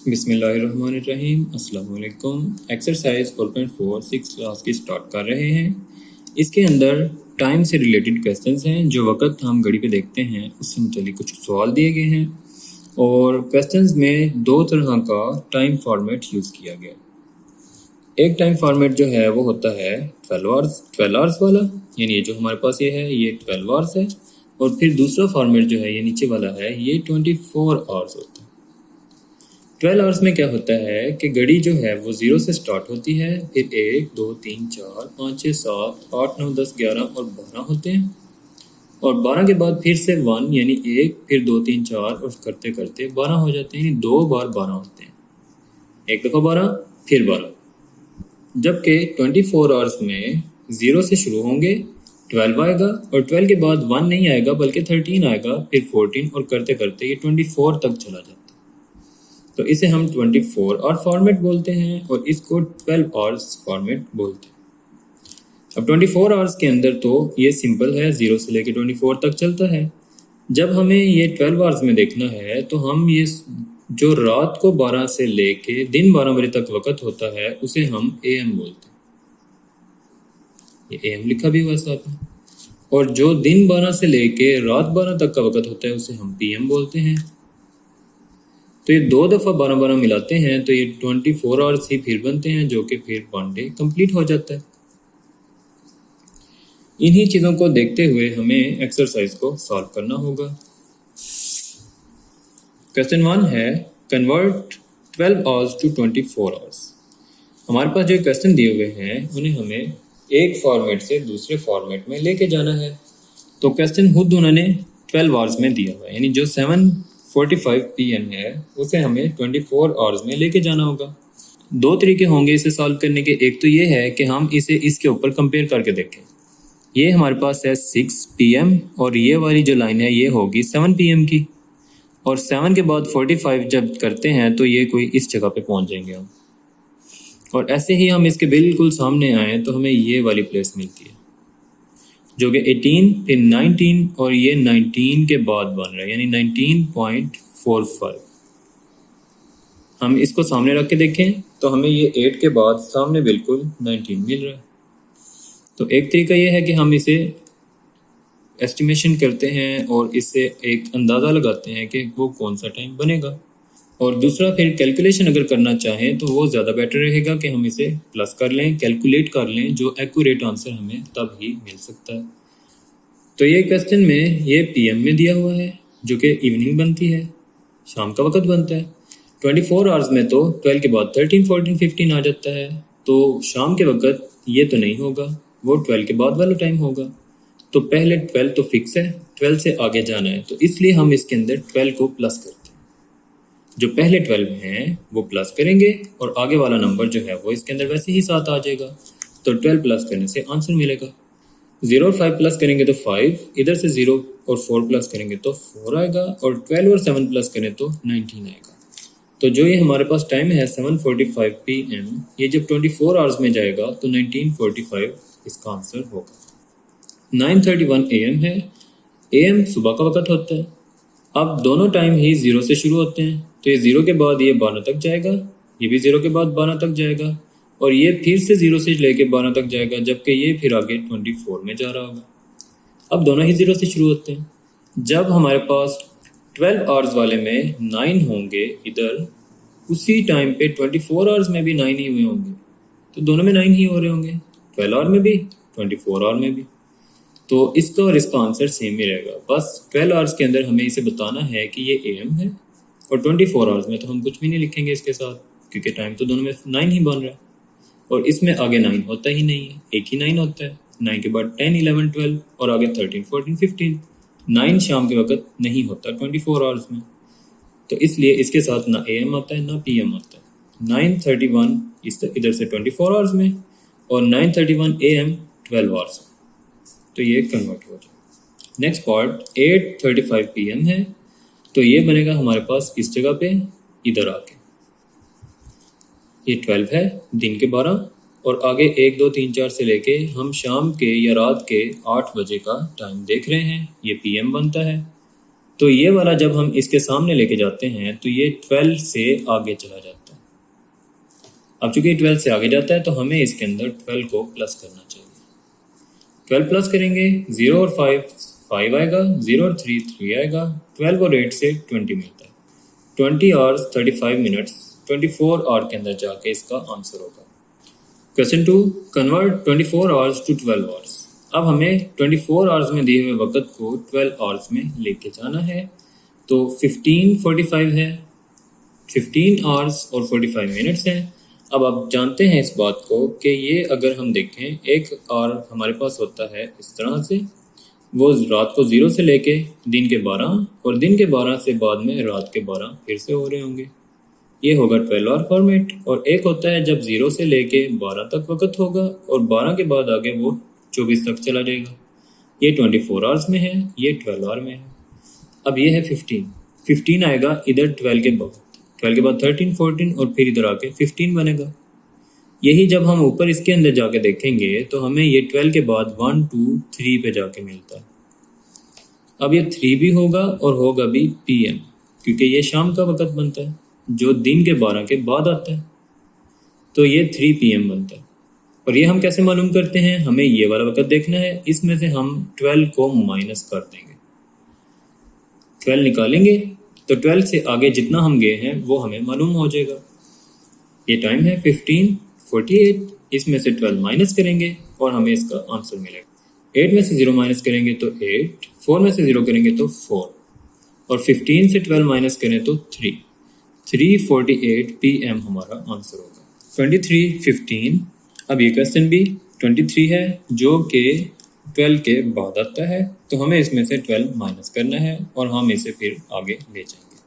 बिस्मिल्लाहिर्रहमानिर्रहीम। अस्सलाम वालेकुम। एक्सरसाइज 4.4 6 क्लास की स्टार्ट कर रहे हैं। इसके अंदर टाइम से रिलेटेड क्वेश्चंस हैं। जो वक्त हम घड़ी पे देखते हैं उससे मुतालिक कुछ सवाल दिए गए हैं और क्वेश्चंस में दो तरह का टाइम फॉर्मेट यूज़ किया गया। एक टाइम फॉर्मेट जो है वो होता है 12 आवर्स वाला, यानी ये जो हमारे पास ये है ये 12 आवर्स है। और फिर दूसरा फॉर्मेट जो है ये नीचे वाला है, ये 24 आवर्स होता है। 12 आवर्स में क्या होता है कि घड़ी जो है वो 0 से स्टार्ट होती है, फिर 1 2 3 4 5 6 7 8 9 10 11 और 12 होते हैं। और 12 के बाद फिर से 1 यानी 1 फिर 2 3 4 और करते करते 12 हो जाते हैं, यानी 2 बार 12 होते हैं। एक दफ़ा 12 फिर 12। जबकि 24 आवर्स में 0 से शुरू होंगे, 12 आएगा और 12 के बाद 1 नहीं आएगा बल्कि 13 आएगा, फिर 14 और करते करते ये 24 तक चला जाता है। तो इसे हम 24 आवर फॉर्मेट बोलते हैं और इसको 12 आवर्स फॉर्मेट बोलते हैं। अब 24 आवर्स के अंदर तो ये सिंपल है, 0 से लेकर 24 तक चलता है। जब हमें ये 12 आवर्स में देखना है तो हम ये जो रात को 12 से लेके दिन 12 बजे तक वक्त होता है उसे हम AM बोलते हैं। ये AM लिखा भी हुआ साथ में। और जो दिन 12 से लेके रात 12 तक का वक्त होता है उसे हम PM बोलते हैं। तो ये दो दफ़ा 12 मिलाते हैं तो ये 24 आवर्स ही फिर बनते हैं, जो कि फिर 1 डे कंप्लीट हो जाता है। इन्हीं चीज़ों को देखते हुए हमें एक्सरसाइज को सॉल्व करना होगा। क्वेश्चन 1 है कन्वर्ट 12 आवर्स टू 24 आवर्स। हमारे पास जो क्वेश्चन दिए हुए हैं उन्हें हमें एक फॉर्मेट से दूसरे फॉर्मेट में लेके जाना है। तो क्वेश्चन खुद उन्होंने 12 आवर्स में दिया हुआ है, यानी जो 7:45 PM है उसे हमें 24 आवर्स में लेके जाना होगा। दो तरीके होंगे इसे सॉल्व करने के। एक तो ये है कि हम इसे इसके ऊपर कंपेयर करके देखें। ये हमारे पास है 6 PM और ये वाली जो लाइन है ये होगी 7 PM की, और 7 के बाद 45 जब करते हैं तो ये कोई इस जगह पे पहुंच जाएंगे हम। और ऐसे ही हम इसके बिल्कुल सामने आए तो हमें ये वाली प्लेस मिलती है जो कि 18 फिर 19 और ये 19 के बाद बन रहा है, यानी 19.45। हम इसको सामने रख के देखें तो हमें ये 8 के बाद सामने बिल्कुल 19 मिल रहा है। तो एक तरीका ये है कि हम इसे एस्टिमेशन करते हैं और इससे एक अंदाज़ा लगाते हैं कि वो कौन सा टाइम बनेगा। और दूसरा फिर कैलकुलेशन अगर करना चाहें तो वो ज़्यादा बेटर रहेगा कि हम इसे प्लस कर लें, कैलकुलेट कर लें, जो एक्यूरेट आंसर हमें तब ही मिल सकता है। तो ये क्वेश्चन में ये PM में दिया हुआ है जो कि इवनिंग बनती है, शाम का वक्त बनता है। 24 आवर्स में तो 12 के बाद 13 14 15 आ जाता है, तो शाम के वक्त ये तो नहीं होगा, वो 12 के बाद वाला टाइम होगा। तो पहले 12 तो फिक्स है, 12 से आगे जाना है, तो इसलिए हम इसके अंदर 12 को प्लस करते हैं। जो पहले 12 हैं वो प्लस करेंगे और आगे वाला नंबर जो है वो इसके अंदर वैसे ही साथ आ जाएगा। तो 12 प्लस करने से आंसर मिलेगा। 0 और 5 प्लस करेंगे तो 5, इधर से 0 और 4 प्लस करेंगे तो 4 आएगा, और 12 और 7 प्लस करें तो 19 आएगा। तो जो ये हमारे पास टाइम है 7:45 PM, ये जब 24 आवर्स में जाएगा तो 19:45 इसका आंसर होगा। 9:31 AM है। AM सुबह का वक्त होता है। अब दोनों टाइम ही 0 से शुरू होते हैं, तो ये 0 के बाद ये 12 तक जाएगा, ये भी 0 के बाद 12 तक जाएगा, और ये फिर से 0 से लेके 12 तक जाएगा, जबकि ये फिर आगे 24 में जा रहा होगा। अब दोनों ही 0 से शुरू होते हैं। जब हमारे पास 12 आवर्स वाले में 9 होंगे इधर, उसी टाइम पे 24 आवर्स में भी 9 ही हुए होंगे, तो दोनों में 9 ही हो रहे होंगे, 12 आवर में भी 24 आवर में भी। तो इसका और इसका आंसर सेम ही रहेगा। बस 12 आवर्स के अंदर हमें इसे बताना है कि ये AM है, और 24 आवर्स में तो हम कुछ भी नहीं लिखेंगे इसके साथ, क्योंकि टाइम तो दोनों में 9 ही बन रहा है, और इसमें आगे 9 होता ही नहीं है, एक ही 9 होता है। 9 के बाद 10 11 12 और आगे 13 14 15। 9 शाम के वक्त नहीं होता 24 आवर्स में, तो इसलिए इसके साथ ना AM आता है ना PM आता है। 9:31 इधर से 24 आवर्स में, और 9:31 AM 12 आवर्स में, तो ये कन्वर्ट हो जाए। नेक्स्ट पार्ट 8:35 PM है, तो ये बनेगा हमारे पास इस जगह पे इधर आके। ये 12 है, दिन के 12, और आगे 1 2 3 4 से लेके हम शाम के या रात के 8 बजे का टाइम देख रहे हैं, ये PM बनता है। तो ये वाला जब हम इसके सामने लेके जाते हैं तो ये 12 से आगे चला जाता है। अब चूंकि 12 से आगे जाता है तो हमें इसके अंदर 12 को प्लस करना चाहिए। 12 प्लस करेंगे, 0 और 5 आएगा, 0 और 3 आएगा, 12 और 8 से 20 मिलता है। 20 आवर्स 35 मिनट्स 24 आवर के अंदर जाके इसका आंसर होगा। Question 2, convert 24 hours to 12 hours. अब हमें 24 आवर्स में दिए हुए वक्त को 12 आवर्स में लेके जाना है। तो 15:45 है, 15 आवर्स और 45 मिनट्स हैं। अब आप जानते हैं इस बात को कि ये अगर हम देखें, एक आवर हमारे पास होता है इस तरह से, वो रात को 0 से लेके दिन के 12 और दिन के 12 से बाद में रात के 12 फिर से हो रहे होंगे। ये होगा 12 आवर फॉर्मेट। और एक होता है जब 0 से लेके 12 तक वक्त होगा और 12 के बाद आगे वो 24 तक चला जाएगा। ये 24 आवर्स में है, ये 12 आवर में है। अब ये है 15 आएगा इधर 12 के बाद, 12 के बाद 13, 14 और फिर इधर आके 15 बनेगा। यही जब हम ऊपर इसके अंदर जाके देखेंगे तो हमें ये 12 के बाद 1, 2, 3 पे जाके मिलता है। अब ये 3 भी होगा और होगा भी PM, क्योंकि ये शाम का वक्त बनता है जो दिन के 12 के बाद आता है। तो ये 3 PM बनता है। और ये हम कैसे मालूम करते हैं? हमें ये वाला वक्त देखना है, इसमें से हम 12 को माइनस कर देंगे, 12 निकालेंगे तो 12 से आगे जितना हम गए हैं वो हमें मालूम हो जाएगा। ये टाइम है 15:48, इसमें से 12 माइनस करेंगे और हमें इसका आंसर मिलेगा। 8 में से 0 माइनस करेंगे तो 8, 4 में से 0 करेंगे तो 4 और 15 से 12 माइनस करें तो 3, 3:48 PM हमारा आंसर होगा। 23:15। अब ये क्वेश्चन भी 23 है जो कि 12 के बाद आता है, तो हमें इसमें से 12 माइनस करना है और हम इसे फिर आगे ले जाएंगे।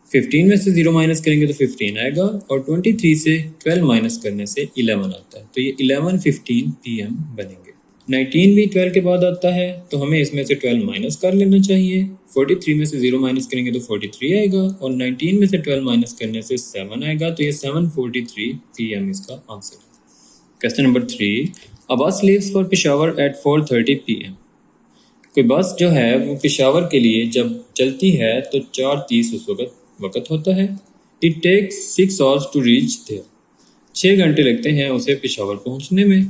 15 में से 0 माइनस करेंगे तो 15 आएगा और 23 से 12 माइनस करने से 11 आता है, तो ये 11:15 PM बनेंगे। 19 भी 12 के बाद आता है, तो हमें इसमें से 12 माइनस कर लेना चाहिए। 43 में से 0 माइनस करेंगे तो 43 आएगा और 19 में से 12 माइनस करने से 7 आएगा, तो ये 7:43 PM इसका आंसर है। Question number 3, a bus leaves for Peshawar at 4:30 PM। कोई बस जो है वो पेशावर के लिए जब चलती है तो 4:30 उस वक्त होता है। It takes 6 hours to reach there. 6 घंटे लगते हैं उसे पेशावर पहुंचने में।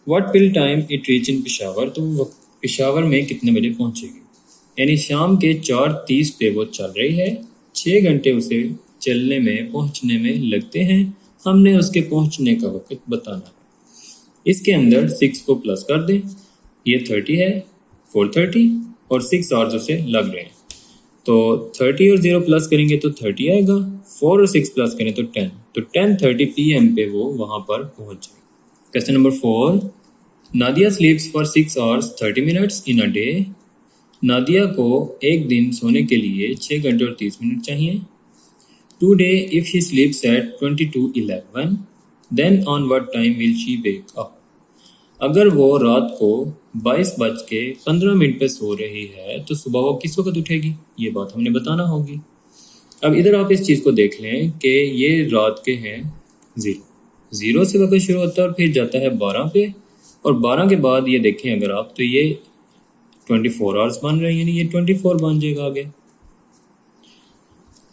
What will time it reach in Peshawar. तो वो पेशावर में कितने बजे पहुंचेगी? यानी शाम के 4:30 पे वो चल रही है, 6 घंटे उसे चलने में पहुंचने में लगते हैं। हमने उसके पहुंचने का वक्त बताना है। इसके अंदर 6 को प्लस कर दें, ये 30 है, 4:30 और 6 आवर्स उसे लग रहे हैं, तो 30 और 0 प्लस करेंगे तो 30 आएगा, 4 और 6 प्लस करें तो 10, तो 10:30 PM पे वो वहाँ पर पहुँच जाए। Question number 4, Nadia स्लीप्स for 6 hours 30 minutes in a day. Nadia को एक दिन सोने के लिए 6 घंटे और 30 मिनट चाहिए। Today if she sleeps at 22:11 then on what time will she wake up. अगर वो रात को 22:15 पे सो रही है तो सुबह वो किस वक्त उठेगी? ये बात हमने बताना होगी। अब इधर आप इस चीज़ को देख लें कि ये रात के हैं 0 से वक्त शुरू होता है और फिर जाता है 12 पे, और 12 के बाद ये देखें अगर आप तो ये 24 आवर्स बन रहे हैं, यानी ये 24 बन जाएगा आगे।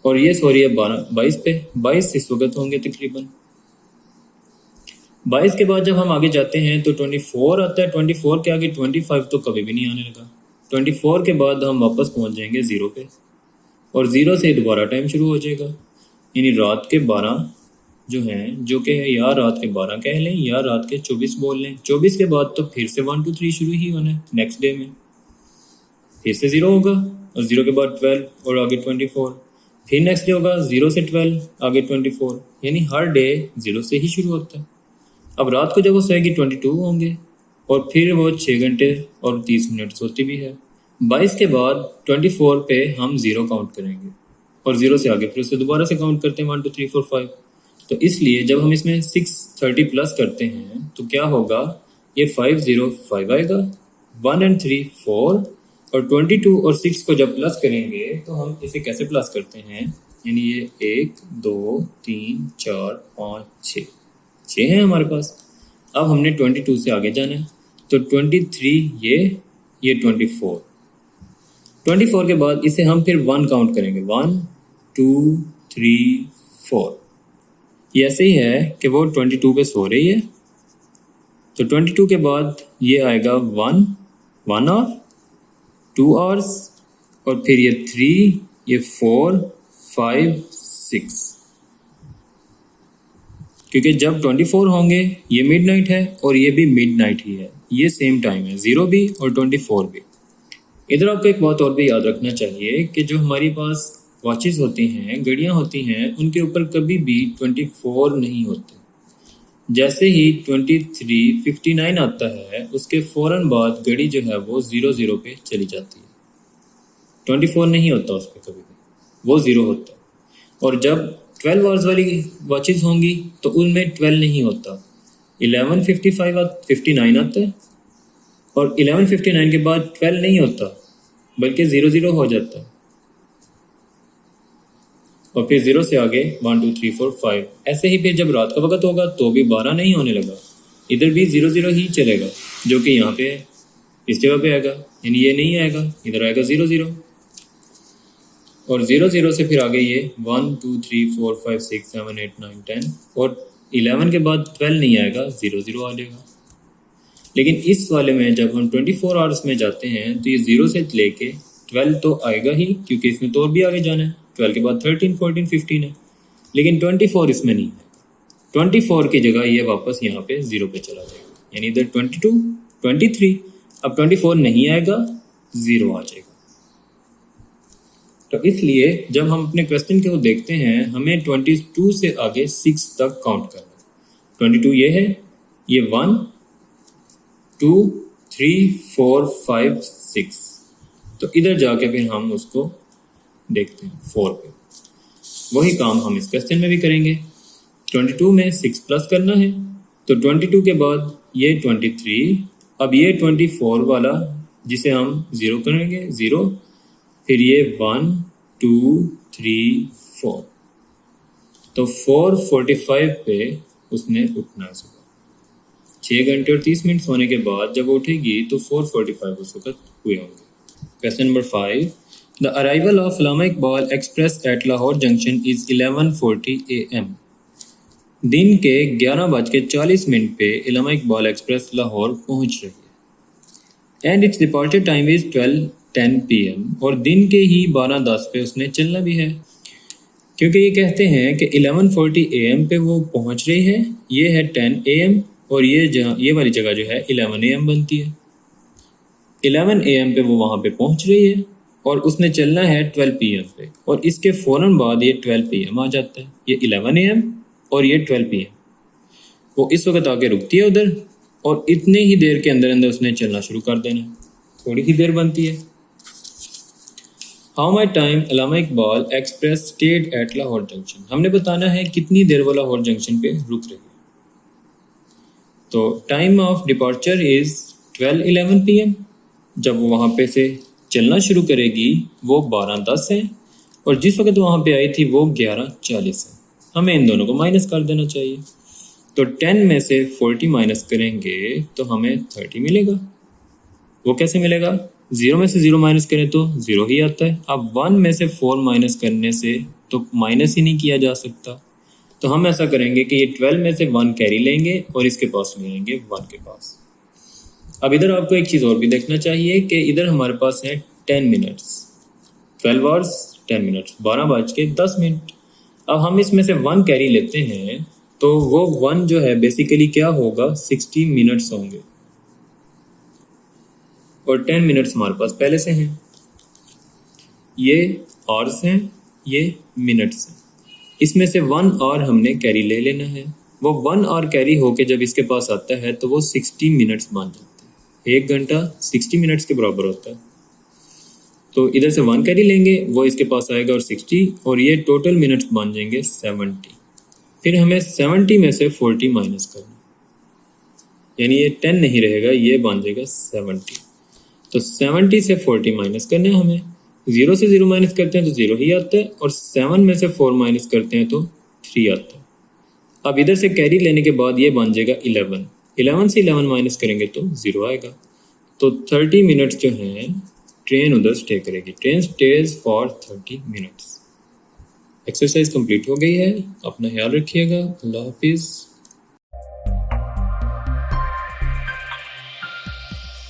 और ये सो रही है 22 पे, 22 इस वक्त होंगे तकरीबन। 22 के बाद जब हम आगे जाते हैं तो 24 आता है, 24 के आगे 25 तो कभी भी नहीं आने लगा। 24 के बाद हम वापस पहुंच जाएंगे 0 पे और 0 से दोबारा टाइम शुरू हो जाएगा, यानी रात के 12 जो हैं, जो कि या रात के 12 कह लें या रात के 24 बोल लें। 24 के बाद तो फिर से 1, 2, 3 शुरू ही होना है। नेक्स्ट डे में फिर से 0 होगा और 0 के बाद 12 और आगे 24, फिर नेक्स्ट डे होगा 0 से 12 आगे 24, यानी हर डे 0 से ही शुरू होता है। अब रात को जब वो सोएगी 22 होंगे और फिर वो 6 घंटे और 30 मिनट सोती भी है। 22 के बाद 24 पे हम 0 काउंट करेंगे और 0 से आगे फिर उसे दोबारा से काउंट करते हैं 1, 2, 3, 4, 5। तो इसलिए जब हम इसमें 6:30 प्लस करते हैं तो क्या होगा, ये 505 आएगा, 1 और 3 4 और 22 और 6 को जब प्लस करेंगे तो हम इसे कैसे प्लस करते हैं, यानी ये 1, 2, 3, 4, 5, 6 है हमारे पास। अब हमने 22 से आगे जाना है, तो 23 ये 24 24 के बाद इसे हम फिर 1 काउंट करेंगे, 1 2 3 4। ये ऐसे ही है कि वो 22 पे सो रही है, तो 22 के बाद ये आएगा 1 आवर, 2 आवर्स, और फिर ये 3, ये 4 5 6, क्योंकि जब 24 होंगे ये मिडनाइट है और ये भी मिडनाइट ही है, ये सेम टाइम है, 0 भी और 24 भी। इधर आपको एक बात और भी याद रखना चाहिए कि जो हमारे पास वॉचेस होती हैं, घड़ियाँ होती हैं, उनके ऊपर कभी भी 24 नहीं होते। जैसे ही 23:59 आता है उसके फ़ौरन बाद घड़ी जो है वो 00 पे चली जाती है, 24 नहीं होता उस पर कभी भी, वो 0 होता है। और जब 12 आवर्स वाली वॉचेस होंगी तो उनमें 12 नहीं होता, 11:59 आता है, और 11:59 के बाद 12 नहीं होता बल्कि 00 हो जाता है, और फिर 0 से आगे 1 2 3 4 5। ऐसे ही फिर जब रात का वक्त होगा तो भी 12 नहीं होने लगा, इधर भी 00 ही चलेगा, जो कि यहाँ पे इस जगह पे आएगा, यानी ये नहीं आएगा, इधर आएगा 00, और 00 से फिर आगे ये 1 2 3 4 5 6 7 8 9 10, और 11 के बाद 12 नहीं आएगा, 00 आ जाएगा। लेकिन इस वाले में जब हम 24 आवर्स में जाते हैं तो ये 0 से लेके 12 तो आएगा ही, क्योंकि इसमें तो और भी आगे जाना है, 12 के बाद 13 14 15 है, लेकिन 24 इसमें नहीं आएगा। 24 की जगह ये वापस यहाँ पे 0 पे चला जाएगा, यानी इधर 22 23, अब 24 नहीं आएगा, 0 आ जाएगा। तो इसलिए जब हम अपने क्वेश्चन को देखते हैं हमें 22 से आगे 6 तक काउंट करना है। 22 ये है, ये 1 2 3 4 5 6, तो इधर जाके फिर हम उसको देखते हैं 4 पे। वही काम हम इस क्वेश्चन में भी करेंगे। 22 में 6 प्लस करना है, तो 22 के बाद ये 23, अब ये 24 वाला जिसे हम 0 करेंगे, 0, फिर ये 1 2 3 4, तो 4:45 पे उसने उठना है सुबह। 6 घंटे और 30 मिनट सोने के बाद जब वो उठेगी तो 4:45 उस वक्त हुए होंगे। Question number 5, the arrival of Allama Iqbal express at Lahore junction is 11:40 AM। दिन के 11:40 पे अल्लामा इकबाल एक्सप्रेस लाहौर पहुंच रही है, and it's departure time is 12:10 PM, और दिन के ही 12:10 पे उसने चलना भी है, क्योंकि ये कहते हैं कि 11:40 AM पे वो पहुंच रही है, ये है 10 AM, और ये वाली जगह जो है 11 AM बनती है। 11 AM पे वो वहाँ पे पहुंच रही है और उसने चलना है 12 PM पे, और इसके फ़ौरन बाद ये 12 PM आ जाता है, ये 11 AM और ये 12 PM। वो इस वक्त आके रुकती है उधर, और इतने ही देर के अंदर अंदर उसने चलना शुरू कर देना, थोड़ी ही देर बनती है। How much time Allama Iqbal express stayed at Lahore junction, हमने बताना है कितनी देर वो लाहौर जंक्शन पे रुक रही है। तो time of departure is 12:11 PM, जब वो वहाँ पे से चलना शुरू करेगी वो 12:10 है, और जिस वक्त वहाँ पे आई थी वो 11:40 है। हमें इन दोनों को माइनस कर देना चाहिए, तो 10 में से 40 माइनस करेंगे तो हमें 30 मिलेगा। वो कैसे मिलेगा? 0 में से 0 माइनस करें तो 0 ही आता है। अब 1 में से 4 माइनस करने से तो माइनस ही नहीं किया जा सकता, तो हम ऐसा करेंगे कि ये 12 में से 1 कैरी लेंगे और इसके पास ले आएंगे 1 के पास। अब इधर आपको एक चीज़ और भी देखना चाहिए कि इधर हमारे पास है 10 मिनट्स, 12 आवर्स 10 मिनट्स, 12:10। अब हम इसमें से 1 कैरी लेते हैं तो वो 1 जो है बेसिकली क्या होगा, 60 मिनट्स होंगे, और 10 मिनट्स हमारे पास पहले से हैं। ये आवर्स हैं, ये मिनट्स हैं, इसमें से 1 आवर हमने कैरी ले लेना है। वो 1 आवर कैरी होके जब इसके पास आता है तो वो 60 मिनट्स बन जाते हैं। 1 घंटा 60 मिनट्स के बराबर होता है, तो इधर से 1 कैरी लेंगे, वो इसके पास आएगा और 60, और ये टोटल मिनट्स बन जाएंगे 70। फिर हमें 70 में से 40 माइनस करना, यानी ये 10 नहीं रहेगा, ये बन जाएगा 70। तो 70 से 40 माइनस करना है हमें। 0 से 0 माइनस करते हैं तो 0 ही आता है, और 7 में से 4 माइनस करते हैं तो 3 आता है। अब इधर से कैरी लेने के बाद ये बन जाएगा 11। 11 से 11 माइनस करेंगे तो 0 आएगा। तो 30 मिनट्स जो हैं ट्रेन उधर स्टे करेगी। Train stage for 30 minutes. Exercise complete हो गई है। अपना ख्याल रखिएगा। अल्लाह हाफिज़।